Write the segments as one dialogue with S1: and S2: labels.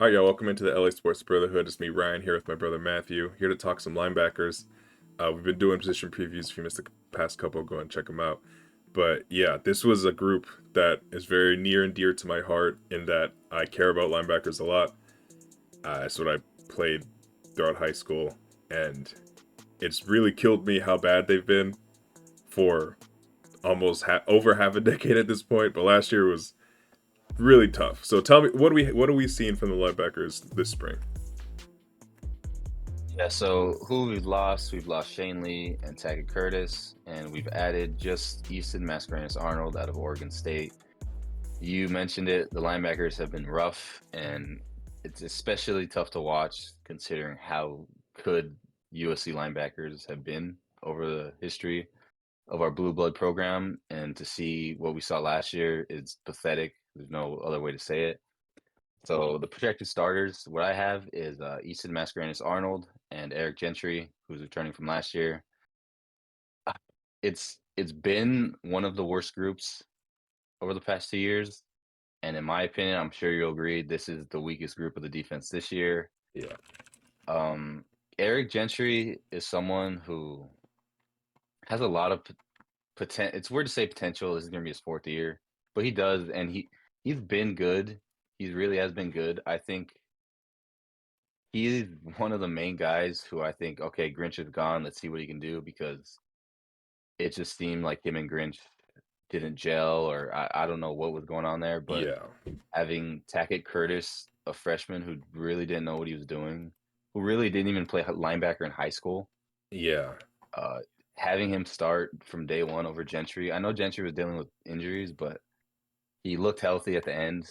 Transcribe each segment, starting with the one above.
S1: All right, y'all. Welcome into the LA Sports Brotherhood. It's me, Ryan, here with my brother Matthew, here to talk some linebackers. We've been doing position previews. If you missed the past couple, go and check them out. But yeah, this was a group that is very near and dear to my heart in that I care about linebackers a lot. That's what I played throughout high school, and it's really killed me how bad they've been for almost over half a decade at this point. But last year was really tough. So tell me, what are we seeing from the linebackers this spring?
S2: Yeah, so who we've lost? We've lost Shane Lee and Tackett Curtis, and we've added just Easton Mascarenas Arnold out of Oregon State. You mentioned it, the linebackers have been rough, and it's especially tough to watch considering how good USC linebackers have been over the history of our blue blood program. And to see what we saw last year is pathetic. There's no other way to say it. So the projected starters, what I have is Easton Mascarenas Arnold and Eric Gentry, who's returning from last year. Uh, It's been one of the worst groups over the past 2 years, and in my opinion, I'm sure you'll agree, this is the weakest group of the defense this year.
S1: Yeah,
S2: Um, Eric Gentry is someone who has a lot of potential. It's weird to say potential. This is going to be his fourth year, but he does, and he's been good. He really has been good. I think he's one of the main guys who I think, okay, Grinch is gone. Let's see what he can do because it just seemed like him and Grinch didn't gel, or I don't know what was going on there. But
S1: yeah,
S2: having Tackett Curtis, a freshman who really didn't know what he was doing, who really didn't even play linebacker in high school,
S1: yeah,
S2: uh, having him start from day one over Gentry. I know Gentry was dealing with injuries, but he looked healthy at the end.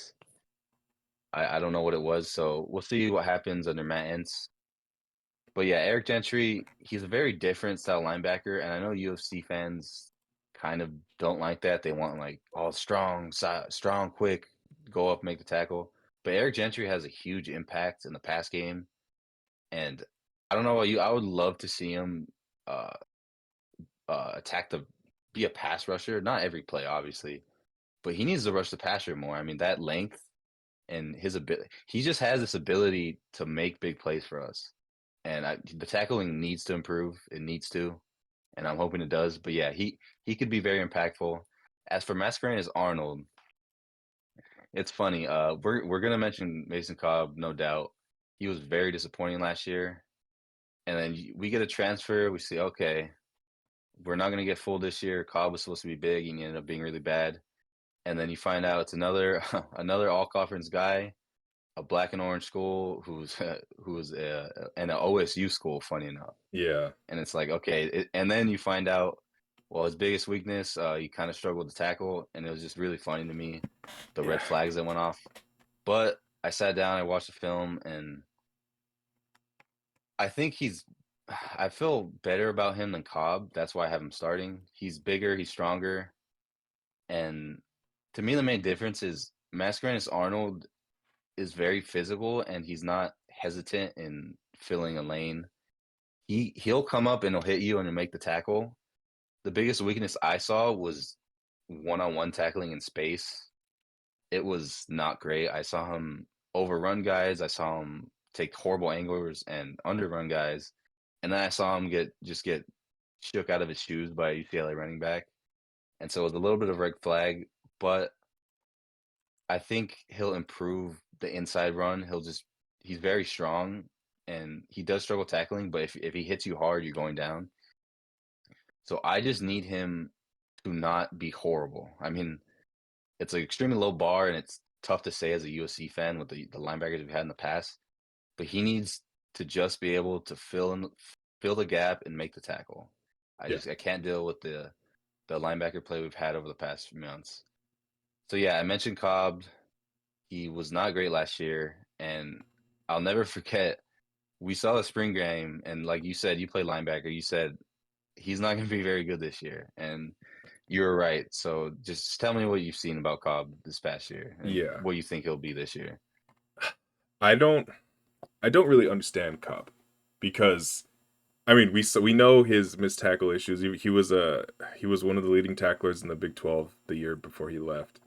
S2: I don't know what it was, so we'll see what happens under Matt Entz. But yeah, Eric Gentry, he's a very different style linebacker, and I know UFC fans kind of don't like that. They want like all strong, strong, quick, go up, make the tackle. But Eric Gentry has a huge impact in the pass game, and I don't know about you. I would love to see him uh, attack the be a pass rusher. Not every play, obviously, but he needs to rush the passer more. I mean, that length and his ability, he just has this ability to make big plays for us. And the tackling needs to improve. It needs to, and I'm hoping it does. But yeah, he could be very impactful. As for Mascarenas Arnold, it's funny. We're gonna mention Mason Cobb, no doubt. He was very disappointing last year, and then we get a transfer. We see, okay, we're not gonna get full this year. Cobb was supposed to be big, and he ended up being really bad. And then you find out it's another another all conference guy, a black and orange school who's who's in an OSU school. Funny enough.
S1: yeah,
S2: And it's like, okay, and then you find out, well, his biggest weakness, he kind of struggled to tackle, and it was just really funny to me, the
S1: yeah,
S2: red flags that went off. But I sat down, I watched the film, and I think I feel better about him than Cobb. That's why I have him starting. He's bigger, he's stronger, and to me, the main difference is Mascarenas Arnold is very physical, and he's not hesitant in filling a lane. He'll come up and he'll hit you and he'll make the tackle. The biggest weakness I saw was one-on-one tackling in space. It was not great. I saw him overrun guys. I saw him take horrible angles and underrun guys. And then I saw him get shook out of his shoes by a UCLA running back. And so it was a little bit of a red flag, but I think he'll improve the inside run. He's very strong and he does struggle tackling, but if he hits you hard, you're going down. So I just need him to not be horrible. I mean, it's an extremely low bar, and it's tough to say as a USC fan with the linebackers we've had in the past. But he needs to just be able to fill the gap and make the tackle.
S1: yeah.
S2: I can't deal with the linebacker play we've had over the past few months. So yeah, I mentioned Cobb. He was not great last year, and I'll never forget. We saw the spring game, and like you said, you play linebacker. You said he's not going to be very good this year, and you were right. So just tell me what you've seen about Cobb this past year and
S1: Yeah.
S2: what you think he'll be this year.
S1: I don't I don't really understand Cobb because I mean we know his missed tackle issues. He was one of the leading tacklers in the Big 12 the year before he left.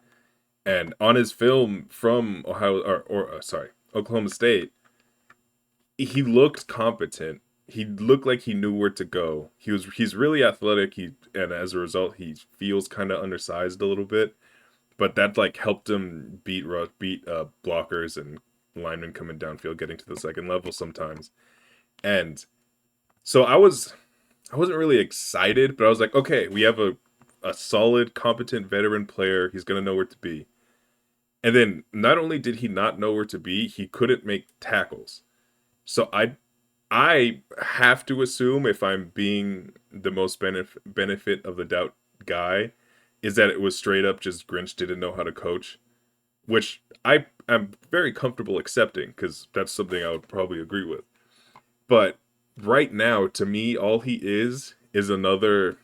S1: And on his film from Ohio, or sorry, Oklahoma State, he looked competent. He looked like he knew where to go. He's really athletic. And as a result, he feels kind of undersized a little bit. But that like helped him beat blockers and linemen coming downfield, getting to the second level sometimes. And so I wasn't really excited, but I was like, okay, we have a solid, competent veteran player. He's gonna know where to be. And then not only did he not know where to be, he couldn't make tackles. So I have to assume, if I'm being the most benefit of the doubt guy, is that it was straight up just Grinch didn't know how to coach, which I am very comfortable accepting because that's something I would probably agree with. But right now, to me, all he is another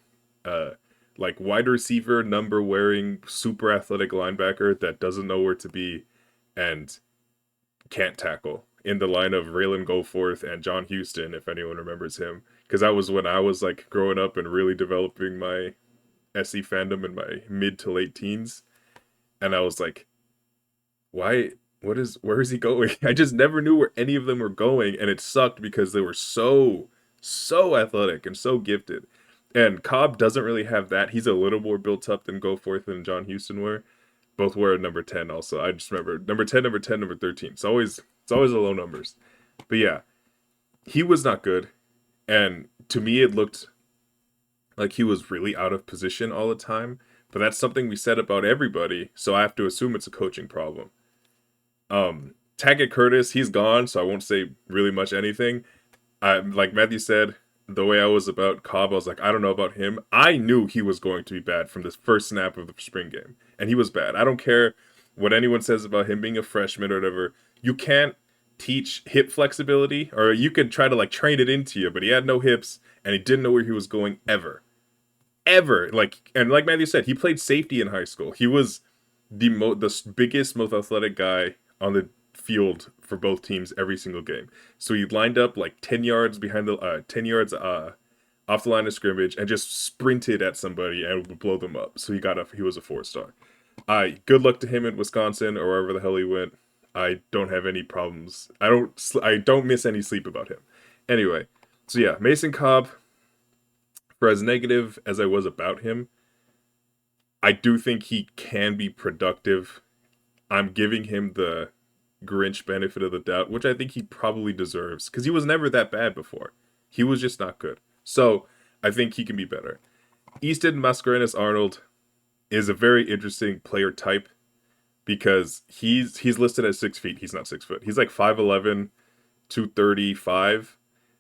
S1: uh like wide receiver number wearing super athletic linebacker that doesn't know where to be and can't tackle in the line of Raylan Goforth and John Houston, if anyone remembers him. Because that was when I was like growing up and really developing my SE fandom in my mid to late teens. And I was like, why where is he going? I just never knew where any of them were going, and it sucked because they were so athletic and so gifted. And Cobb doesn't really have that. He's a little more built up than Goforth and John Houston were. Both were number 10 also. I just remember number 10, number 10, number 13. It's always the low numbers. But yeah, he was not good. And to me it looked like he was really out of position all the time. But that's something we said about everybody, so I have to assume it's a coaching problem. Taggart Curtis, he's gone, so I won't say really much anything. Like Matthew said, the way I was about Cobb, I was like, I don't know about him. I knew he was going to be bad from the first snap of the spring game, and he was bad. I don't care what anyone says about him being a freshman or whatever. You can't teach hip flexibility, or you could try to like train it into you, but he had no hips and he didn't know where he was going ever. Like, and like Matthew said, he played safety in high school. He was the biggest, most athletic guy on the field for both teams every single game. So he lined up like 10 yards behind the 10 yards off the line of scrimmage and just sprinted at somebody and would blow them up. So he was a 4 star. Good luck to him in Wisconsin or wherever the hell he went. I don't have any problems. I don't miss any sleep about him. Anyway, so yeah, Mason Cobb. For as negative as I was about him, I do think he can be productive. I'm giving him the Grinch benefit of the doubt, which I think he probably deserves because he was never that bad before. He was just not good. So I think he can be better. Easton Mascarenas Arnold is a very interesting player type because he's listed as 6 feet. He's not 6 foot. He's like 5'11", 235,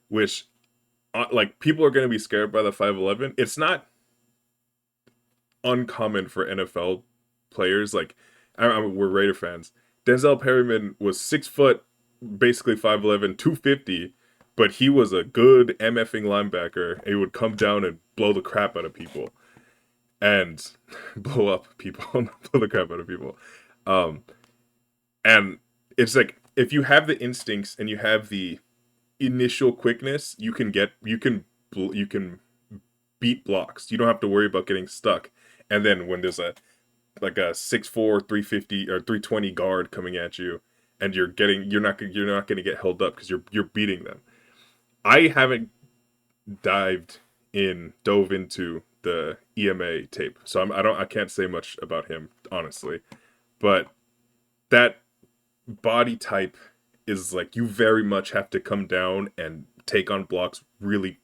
S1: which like people are going to be scared by the 5'11". It's not uncommon for NFL players. Like we're Raider fans. Denzel Perryman was 6 foot, basically 5'11", 250, but he was a good MFing linebacker. And he would come down and blow the crap out of people and blow up people, blow the crap out of people. Um, and it's like if you have the instincts and you have the initial quickness, you can beat blocks. You don't have to worry about getting stuck. And then when there's a 6'4", 350 or 320 guard coming at you, and you're not going to get held up because you're beating them. I haven't dove into the EMA tape, so I can't say much about him honestly, but that body type is like you very much have to come down and take on blocks really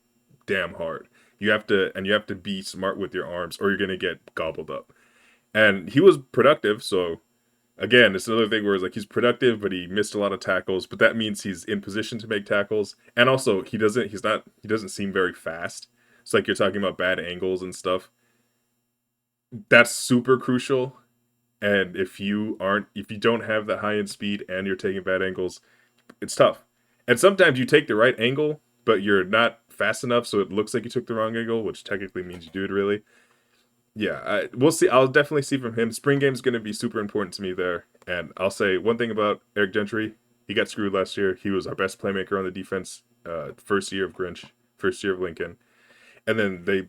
S1: damn hard. You have to be smart with your arms or you're gonna get gobbled up. And he was productive, so again, it's another thing where it's like he's productive, but he missed a lot of tackles. But that means he's in position to make tackles, and also he doesn't seem very fast. It's like you're talking about bad angles and stuff. That's super crucial. And if you don't have that high end speed and you're taking bad angles, it's tough. And sometimes you take the right angle, but you're not fast enough, so it looks like you took the wrong angle, which technically means you do it really. Yeah, we'll see. I'll definitely see from him. Spring game's going to be super important to me there. And I'll say one thing about Eric Gentry. He got screwed last year. He was our best playmaker on the defense, first year of Grinch, first year of Lincoln. And then they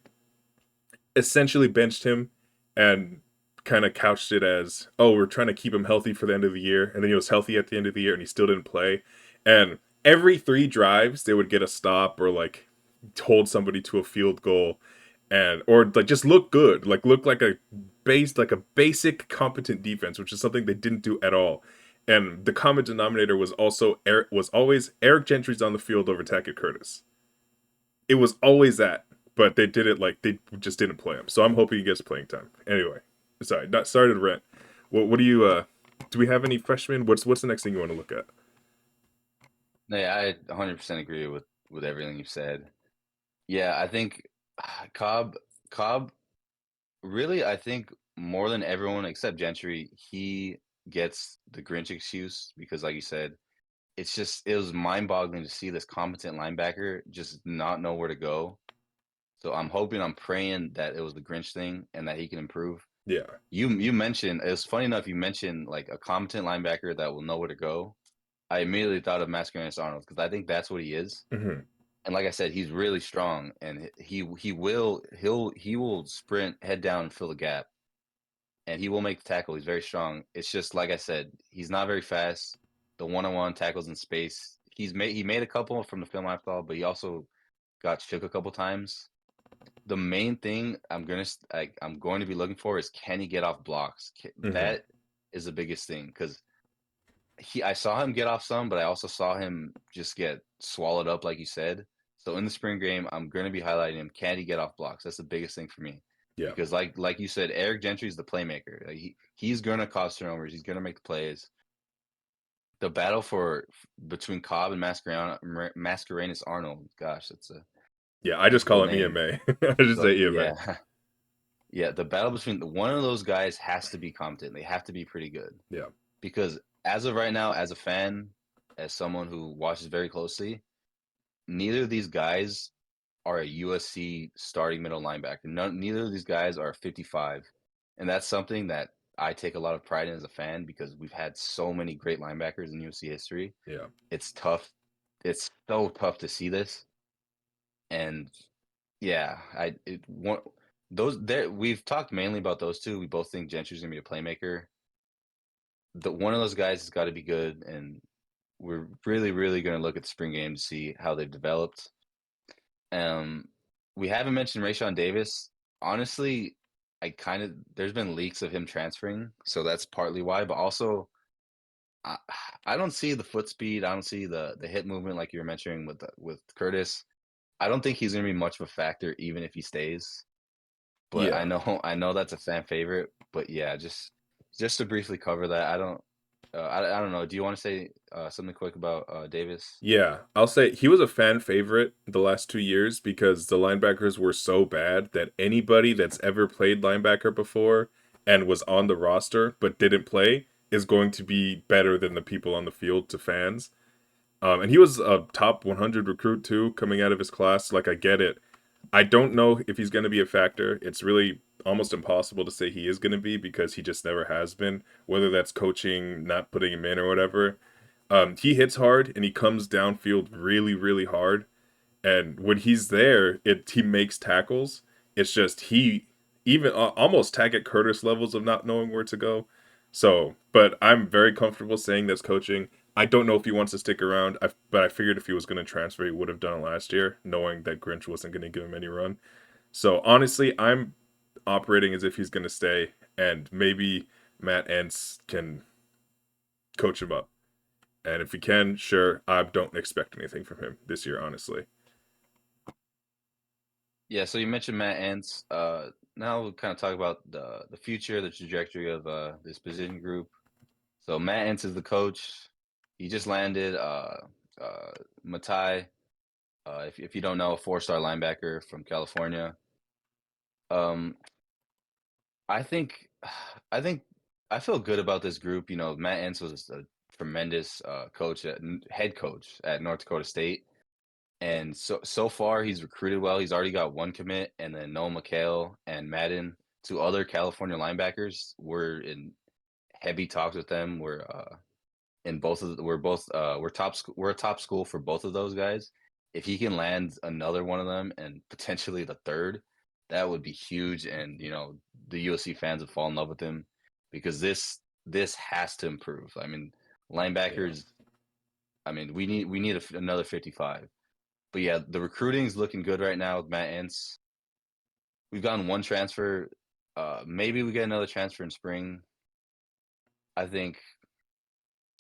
S1: essentially benched him. And kind of couched it as, oh, we're trying to keep him healthy for the end of the year, and then he was healthy at the end of the year, and he still didn't play. And every 3 drives, they would get a stop or like hold somebody to a field goal, and or like just look good, like look like a basic competent defense, which is something they didn't do at all. And the common denominator was also was always Eric Gentry's on the field over Tackett Curtis. It was always that, but they did it like they just didn't play him. So I'm hoping he gets playing time. Anyway, sorry, not sorry to rant. What do you do we have any freshmen? What's the next thing you want to look at?
S2: No, yeah, I 100% agree with everything you said. Yeah, I think Cobb Cobb really, I think more than everyone except Gentry, he gets the Grinch excuse because, like you said, it was mind-boggling to see this competent linebacker just not know where to go. So I'm praying that it was the Grinch thing and that he can improve.
S1: Yeah.
S2: You mentioned it's funny enough you mentioned like a competent linebacker that will know where to go. I immediately thought of Mascarenas Arnold because I think that's what he is.
S1: Hmm.
S2: And like I said, he's really strong and he will sprint head down and fill the gap and he will make the tackle. He's very strong. It's just like I said, he's not very fast. The one-on-one tackles in space. He made a couple from the film I saw, but he also got shook a couple times. The main thing I'm going to be looking for is can he get off blocks?
S1: Hmm.
S2: That is the biggest thing because I saw him get off some, but I also saw him just get swallowed up, like you said. So in the spring game, I'm going to be highlighting him. Can he get off blocks? That's the biggest thing for me.
S1: Yeah.
S2: Because like you said, Eric Gentry is the playmaker. Like he's going to cause turnovers. He's going to make the plays. The battle for between Cobb and Mascarenas Arnold. Gosh, that's a
S1: Yeah. I just call
S2: difficult
S1: him
S2: name.
S1: EMA. I just
S2: So
S1: say EMA.
S2: yeah, yeah. The battle between one of those guys has to be competent. They have to be pretty good.
S1: Yeah.
S2: Because as of right now, as a fan, as someone who watches very closely, neither of these guys are a USC starting middle linebacker. Neither of these guys are 55, and that's something that I take a lot of pride in as a fan because we've had so many great linebackers in USC history.
S1: Yeah.
S2: It's tough. It's so tough to see this, and yeah, I it one those there we've talked mainly about those two. We both think Gentry's gonna be a playmaker. The one of those guys has got to be good, and we're really, really going to look at the spring game to see how they've developed. Um, we haven't mentioned Rayshawn Davis. Honestly, there's been leaks of him transferring, so that's partly why. But also, I, I don't see the foot speed. I don't see the hip movement like you were mentioning with Curtis. I don't think he's going to be much of a factor even if he stays. But I
S1: Yeah.
S2: know I know that's a fan favorite. But yeah, just to briefly cover that, I don't know. Do you want to say something quick about Davis?
S1: Yeah, I'll say he was a fan favorite the last 2 years because the linebackers were so bad that anybody that's ever played linebacker before and was on the roster but didn't play is going to be better than the people on the field to fans. And he was a top 100 recruit too, coming out of his class. Like, I get it. I don't know if he's going to be a factor. It's really almost impossible to say he is going to be because he just never has been, whether that's coaching, not putting him in, or whatever. He hits hard and he comes downfield really, really hard. And when he's there, he makes tackles. It's just he even almost Taggart Curtis levels of not knowing where to go. So, but I'm very comfortable saying that's coaching. I don't know if he wants to stick around, but I figured if he was going to transfer, he would have done it last year, knowing that Grinch wasn't going to give him any run. So honestly, I'm operating as if he's going to stay, and maybe Matt Entz can coach him up. And if he can, sure, I don't expect anything from him this year, honestly.
S2: Yeah, so you mentioned Matt Entz. Now we'll kind of talk about the future, the trajectory of this position group. So Matt Entz is the coach. He just landed uh, Matai. If you don't know, a four-star linebacker from California. Um, I think, I think, I feel good about this group. You know, Matt Entz was a tremendous head coach at North Dakota State. And so far, he's recruited well. He's already got one commit, and then Noah McHale and Madden, two other California linebackers. We're in heavy talks with them. We're a top school for both of those guys. If he can land another one of them and potentially the third, That would be huge, and the USC fans would fall in love with him because this has to improve. I mean,
S1: Yeah.
S2: linebackers. I mean, we need another 55. But yeah, the recruiting is looking good right now with Matt Ince. We've gotten one transfer. Maybe we get another transfer in spring. I think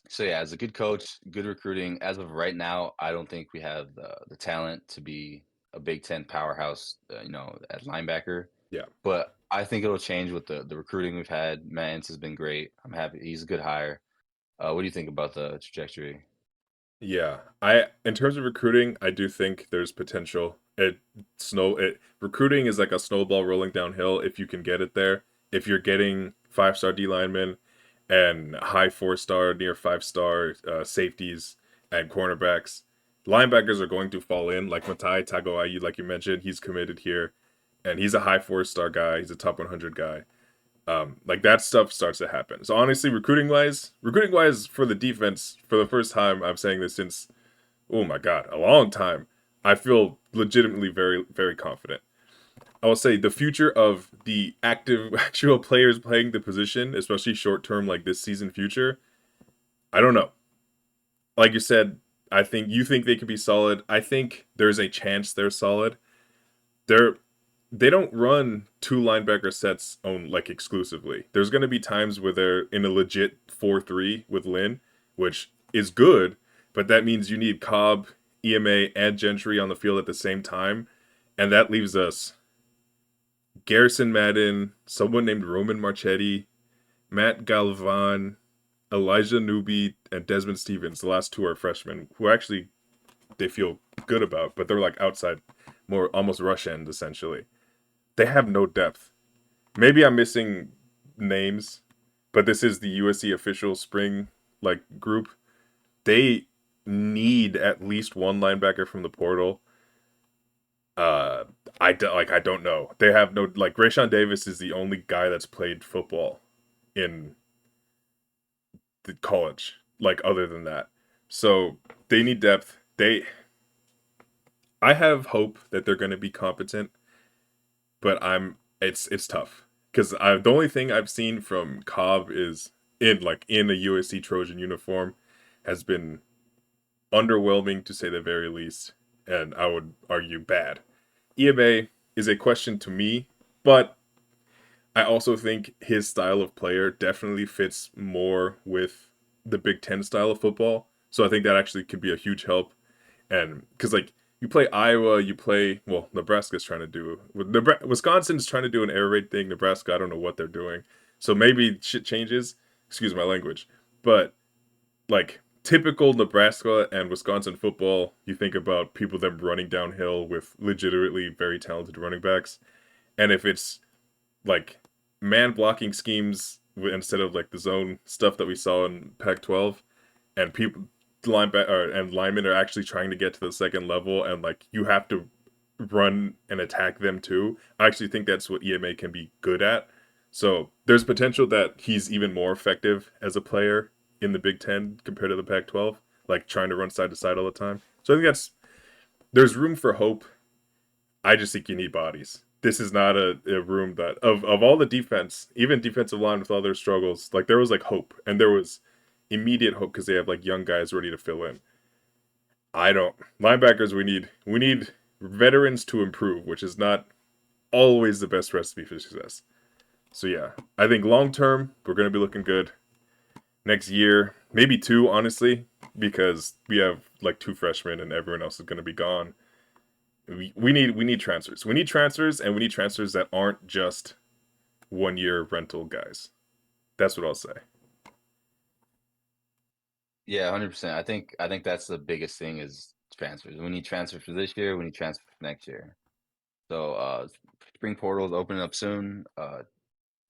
S2: so. Yeah, as a good coach, good recruiting. As of right now, I don't think we have the talent to be a Big Ten powerhouse. At linebacker.
S1: Yeah.
S2: But I think it'll change with the recruiting we've had. Matt Ince has been great. I'm happy. He's a good hire. What do you think about the trajectory?
S1: Yeah. I in terms of recruiting, I do think there's potential. Recruiting is like a snowball rolling downhill if you can get it there. If you're getting 5-star D linemen and high 4-star, near 5-star safeties and cornerbacks, linebackers are going to fall in. Like Matai Tagoayi, like you mentioned, he's committed here, and he's a high 4-star guy. He's a top 100 guy. Like that stuff starts to happen. So honestly, recruiting wise for the defense, for the first time, I'm saying this since, oh my god, a long time. I feel legitimately very very confident. I will say the future of the active actual players playing the position, especially short term like this season future, I don't know. Like you said, I think you think they could be solid. I think there's a chance they're solid. They're they don't run two linebacker sets on like exclusively. There's going to be times where they're in a legit 4-3 with Lynn, which is good, but that means you need Cobb, EMA, and Gentry on the field at the same time, and that leaves us Garrison Madden, someone named Roman Marchetti, Matt Galvan, Elijah Newby, and Desmond Stevens. The last two are freshmen who actually they feel good about, but they're like outside, more almost rush end essentially. They have no depth. Maybe I'm missing names, but this is the USC official spring like group. They need at least one linebacker from the portal. Uh, I don't know. They have no like Rayshawn Davis is the only guy that's played football in the college. Like other than that, so they need depth. I have hope that they're going to be competent, but it's tough because I the only thing I've seen from Cobb is in a USC Trojan uniform has been underwhelming to say the very least, and I would argue bad. EMA is a question to me, but I also think his style of player definitely fits more with the Big Ten style of football. So I think that actually could be a huge help. And because like you play Iowa, you play Nebraska's trying to do Wisconsin's trying to do an air raid thing. Nebraska, I don't know what they're doing. So maybe shit changes. Excuse my language, but like typical Nebraska and Wisconsin football, you think about people them running downhill with legitimately very talented running backs, and if it's like man blocking schemes instead of like the zone stuff that we saw in Pac-12, and people linebacker and linemen are actually trying to get to the second level, and like you have to run and attack them too. I actually think that's what EMA can be good at. So there's potential that he's even more effective as a player in the Big Ten compared to the Pac-12, like trying to run side to side all the time. So I think there's room for hope. I just think you need bodies. This is not a room that of all the defense, even defensive line with all their struggles, like there was like hope and there was immediate hope because they have like young guys ready to fill in. I don't linebackers. We need veterans to improve, which is not always the best recipe for success. So yeah, I think long term we're gonna be looking good next year, maybe two, honestly, because we have like two freshmen and everyone else is gonna be gone. We need transfers. We need transfers, and we need transfers that aren't just 1 year rental guys. That's what I'll say.
S2: Yeah, 100%. I think that's the biggest thing is transfers. We need transfers for this year. We need transfers for next year. So spring portals opening up soon.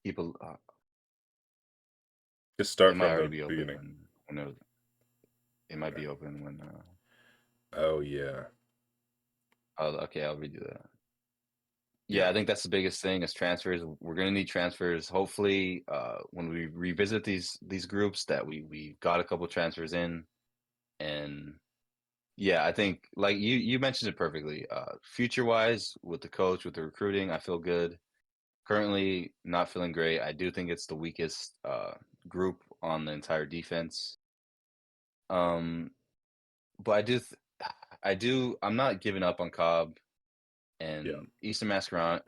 S2: People
S1: Just
S2: it
S1: start
S2: might
S1: from
S2: already
S1: the
S2: be open
S1: beginning.
S2: it might
S1: Okay.
S2: be open when
S1: Oh yeah,
S2: okay, I'll redo that. Yeah,
S1: yeah.
S2: I think that's the biggest thing is transfers. We're gonna need transfers. Hopefully, when we revisit these groups, that we got a couple transfers in, and Yeah, I think like you mentioned it perfectly. Future wise, with the coach, with the recruiting, I feel good. Currently, not feeling great. I do think it's the weakest group on the entire defense. Um, but I'm not giving up on Cobb
S1: Yeah.
S2: and Eastern Mascaron.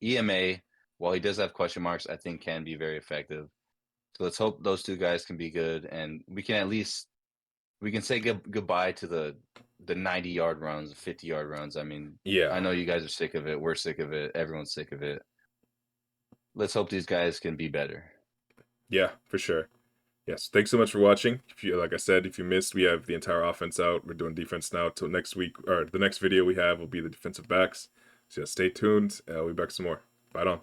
S2: EMA, while he does have question marks, I think can be very effective. So let's hope those two guys can be good, and we can at least we can say goodbye to the 90-yard runs, 50-yard runs. I mean, I
S1: Yeah.
S2: know you guys are sick of it. We're sick of it. Everyone's sick of it. Let's hope these guys can be better.
S1: Yeah, for sure. Yes. Thanks so much for watching. If you, like I said, if you missed, we have the entire offense out. We're doing defense now till next week, or the next video we have will be the defensive backs. So yeah, stay tuned. We'll be back some more. Bye on.